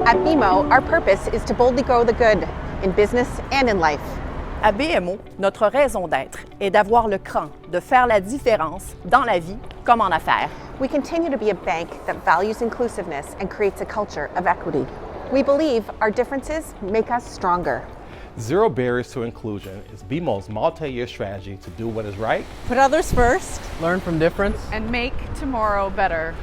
At BMO, our purpose is to boldly grow the good in business and in life. À BMO, notre raison d'être est d'avoir le cran de faire la différence dans la vie comme en affaires. We continue to be a bank that values inclusiveness and creates a culture of equity. We believe our differences make us stronger. Zero Barriers to Inclusion is BMO's multi-year strategy to do what is right, Put others first. Learn from difference, and make tomorrow better.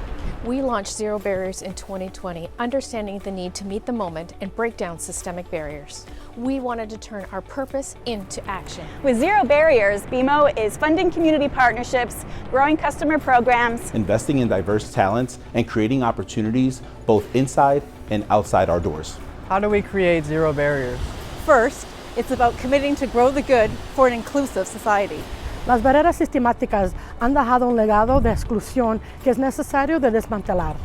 We launched Zero Barriers in 2020, understanding the need to meet the moment and break down systemic barriers. We wanted to turn our purpose into action. With Zero Barriers, BMO is funding community partnerships, growing customer programs, investing in diverse talents, and creating opportunities both inside and outside our doors. How do we create zero barriers? First, it's about committing to grow the good for an inclusive society. Las barreras sistemáticas han dejado un legado de exclusión que es necesario de desmantelar.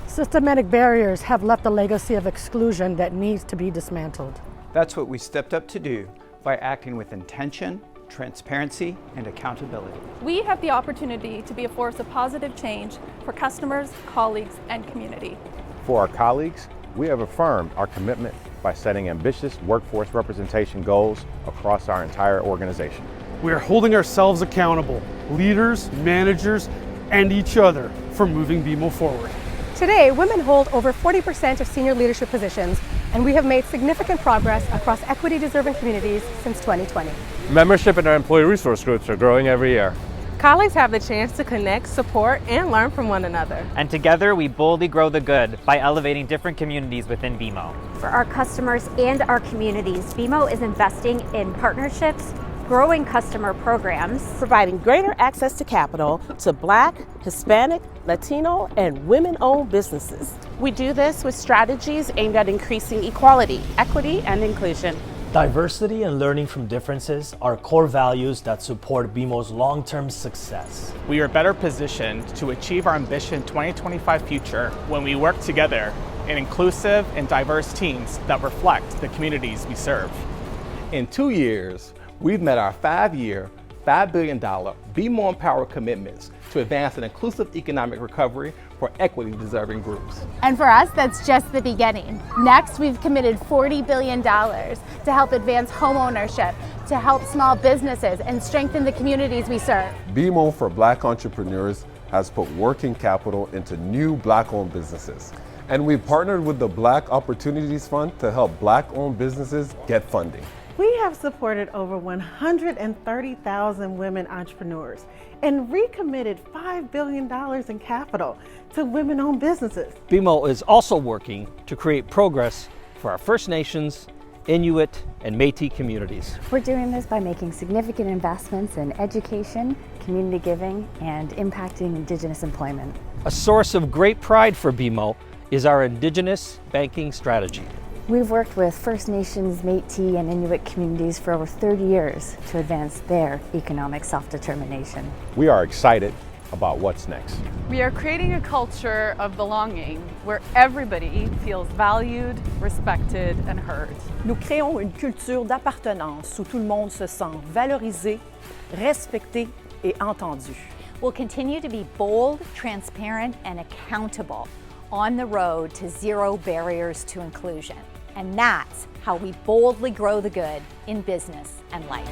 Systematic barriers have left a legacy of exclusion that needs to be dismantled. That's what we stepped up to do by acting with intention, transparency, and accountability. We have the opportunity to be a force of positive change for customers, colleagues, and community. For our colleagues, we have affirmed our commitment by setting ambitious workforce representation goals across our entire organization. We are holding ourselves accountable, leaders, managers, and each other for moving BMO forward. Today, women hold over 40% of senior leadership positions, and we have made significant progress across equity-deserving communities since 2020. Membership in our employee resource groups are growing every year. Colleagues have the chance to connect, support, and learn from one another. And together we boldly grow the good by elevating different communities within BMO. For our customers and our communities, BMO is investing in partnerships, growing customer programs, providing greater access to capital to Black, Hispanic, Latino, and women-owned businesses. We do this with strategies aimed at increasing equality, equity, and inclusion. Diversity and learning from differences are core values that support BMO's long-term success. We are better positioned to achieve our Ambition 2025 future when we work together in inclusive and diverse teams that reflect the communities we serve. In 2 years, we've met our 5-year, $5 billion BMO Empower commitments to advance an inclusive economic recovery for equity-deserving groups. And for us, that's just the beginning. Next, we've committed $40 billion to help advance home ownership, to help small businesses, and strengthen the communities we serve. BMO for Black entrepreneurs has put working capital into new Black-owned businesses. And we've partnered with the Black Opportunities Fund to help Black-owned businesses get funding. We have supported over 130,000 women entrepreneurs and recommitted $5 billion in capital to women-owned businesses. BMO is also working to create progress for our First Nations, Inuit, and Métis communities. We're doing this by making significant investments in education, community giving, and impacting Indigenous employment. A source of great pride for BMO is our Indigenous banking strategy. We've worked with First Nations, Métis, and Inuit communities for over 30 years to advance their economic self-determination. We are excited about what's next. We are creating a culture of belonging where everybody feels valued, respected, and heard. Nous créons une culture d'appartenance où tout le monde se sent valorisé, respecté et entendu. We'll continue to be bold, transparent, and accountable on the road to zero barriers to inclusion. And that's how we boldly grow the good in business and life.